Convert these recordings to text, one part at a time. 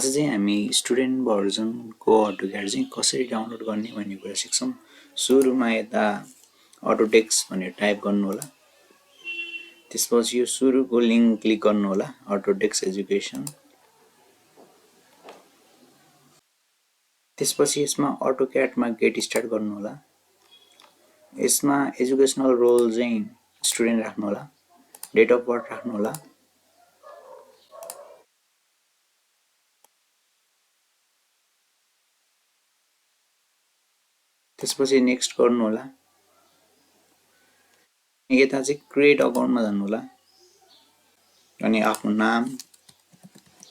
आज चाहिँ हामी स्टुडेन्ट भर्जनको अटोक्याड चाहिँ कसरी डाउनलोड गर्ने भन्ने कुरा सिक्छौँ। सुरुमा यता अटोटेक्स्ट भनेर टाइप गर्नु होला। त्यसपछि यो सुरुको लिङ्क क्लिक गर्नु होला, अटोटेक्स्ट एजुकेसन। त्यसपछि यसमा अटोक्याडमा गेट स्टार्ट गर्नु होला। यसमा एजुकेसनल रोल चाहिँ स्टुडेन्ट राख्नु होला, डेट अफ बर्थ राख्नु होला। त्यसपछि नेक्स्ट गर्नु होला। यता चाहिँ क्रिएट अकाउन्टमा जानु होला अनि आफ्नो नाम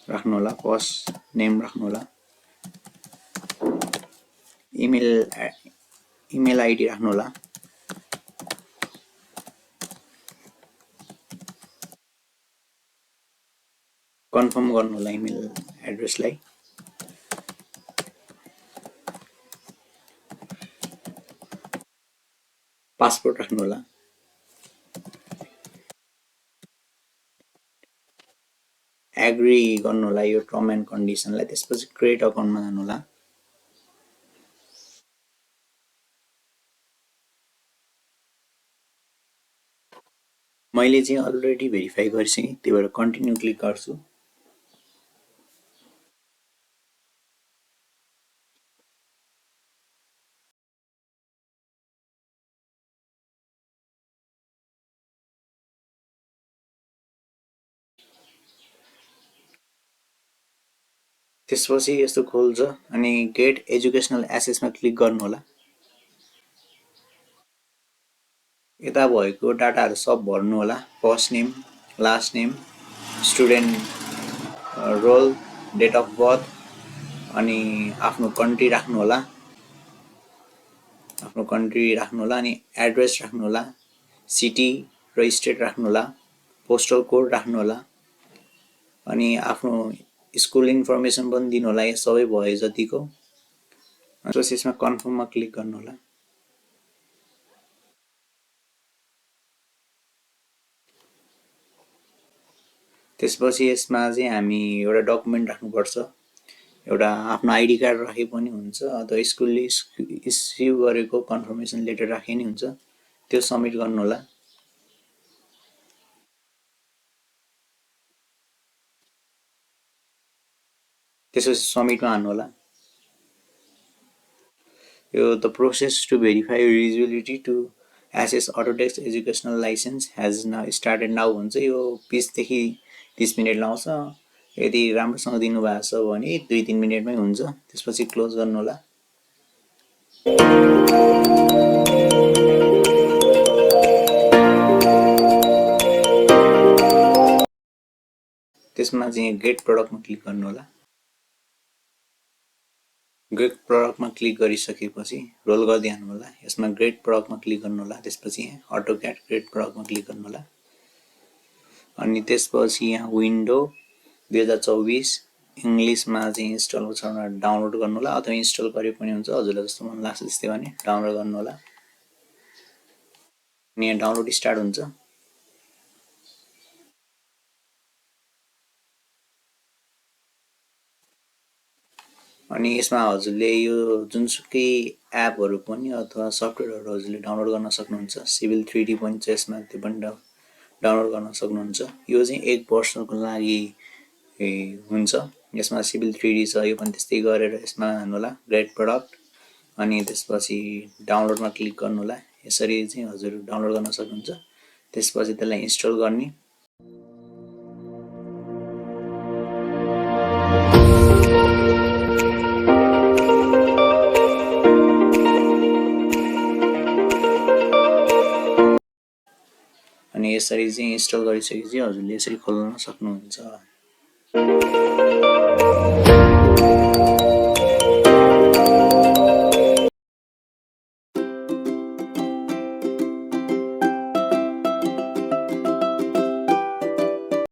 राख्नु होला, फर्स्ट नेम राख्नु होला, इमेल आइडी राख्नु होला। कन्फर्म गर्नु होला इमेल एड्रेसलाई। पासपोर्ट राख्नु होला। एग्री गर्नु होला यो टर्म एन्ड कन्डिसनलाई। त्यसपछि क्रिएट अकाउन्टमा जानु होला। मैले चाहिँ अलरेडी भेरिफाई गरिसकेँ, त्यही भएर कन्टिन्यू क्लिक गर्छु। त्यसपछि यस्तो खोल्छ अनि गेट एजुकेसनल एसेसमा क्लिक गर्नु होला। यता भएको डाटाहरू सब भर्नु होला, first name, last name, student roll, date of birth अनि आफ्नो कन्ट्री राख्नु होला। अनि एड्रेस राख्नु होला, सिटी र स्टेट राख्नु होला, पोस्टल कोड राख्नु होला अनि आफ्नो स्कुल इन्फर्मेसन पनि दिनु होला। यो सबै भयो जतिको। त्यसपछि यसमा कन्फर्ममा क्लिक गर्नु होला। त्यसपछि यसमा चाहिँ हामी एउटा डकुमेन्ट राख्नुपर्छ। एउटा आफ्नो आइडी कार्ड राखे पनि हुन्छ अथवा स्कुलले इस्यु गरेको कन्फर्मेसन लेटर राखे नि हुन्छ। त्यो सबमिट गर्नु होला। त्यसपछि सबमिटमा हान्नु होला। यो the process to verify eligibility to access autotext educational licence has now started now भन्छ। यो 20 देखि 30 मिनट लाउँछ। यदि राम्रोसँग दिनुभएको छ भने 2-3 मिनटमै हुन्छ। त्यसपछि क्लोज गर्नु होला। त्यसमा चाहिँ गेट प्रडक्टमा क्लिक गर्नु होला। गेट प्रडक्टमा क्लिक गरिसकेपछि रोल गर्दै हान्नु होला। यसमा ग्रेड प्रडक्टमा क्लिक गर्नु होला। त्यसपछि यहाँ अटोक्याड ग्रेड प्रडक्टमा क्लिक गर्नु होला। अनि त्यसपछि यहाँ विन्डो 2024 इङ्ग्लिसमा चाहिँ इन्स्टल छ भने डाउनलोड गर्नु होला अथवा इन्स्टल गरे पनि हुन्छ। हजुरलाई जस्तो मन लाग्छ त्यस्तै भने डाउनलोड गर्नु होला। अनि यहाँ डाउनलोड स्टार्ट हुन्छ। अनि यसमा हजुरले यो जुनसुकै एपहरू पनि अथवा सफ्टवेयरहरू हजुरले डाउनलोड गर्न सक्नुहुन्छ। सिभिल 3D पनि छ यसमा, त्यो पनि डाउनलोड गर्न सक्नुहुन्छ। यो चाहिँ 1 वर्षको लागि हुन्छ। यसमा सिभिल 3D छ, यो पनि त्यस्तै गरेर यसमा हान्नु होला ग्रेड प्रडक्ट अनि त्यसपछि डाउनलोडमा क्लिक गर्नु होला। यसरी चाहिँ हजुर डाउनलोड गर्न सक्नुहुन्छ। त्यसपछि त्यसलाई इन्स्टल गर्ने। अनि यसरी चाहिँ इन्स्टल गरिसकेपछि हजुरले यसरी खोल्न सक्नुहुन्छ।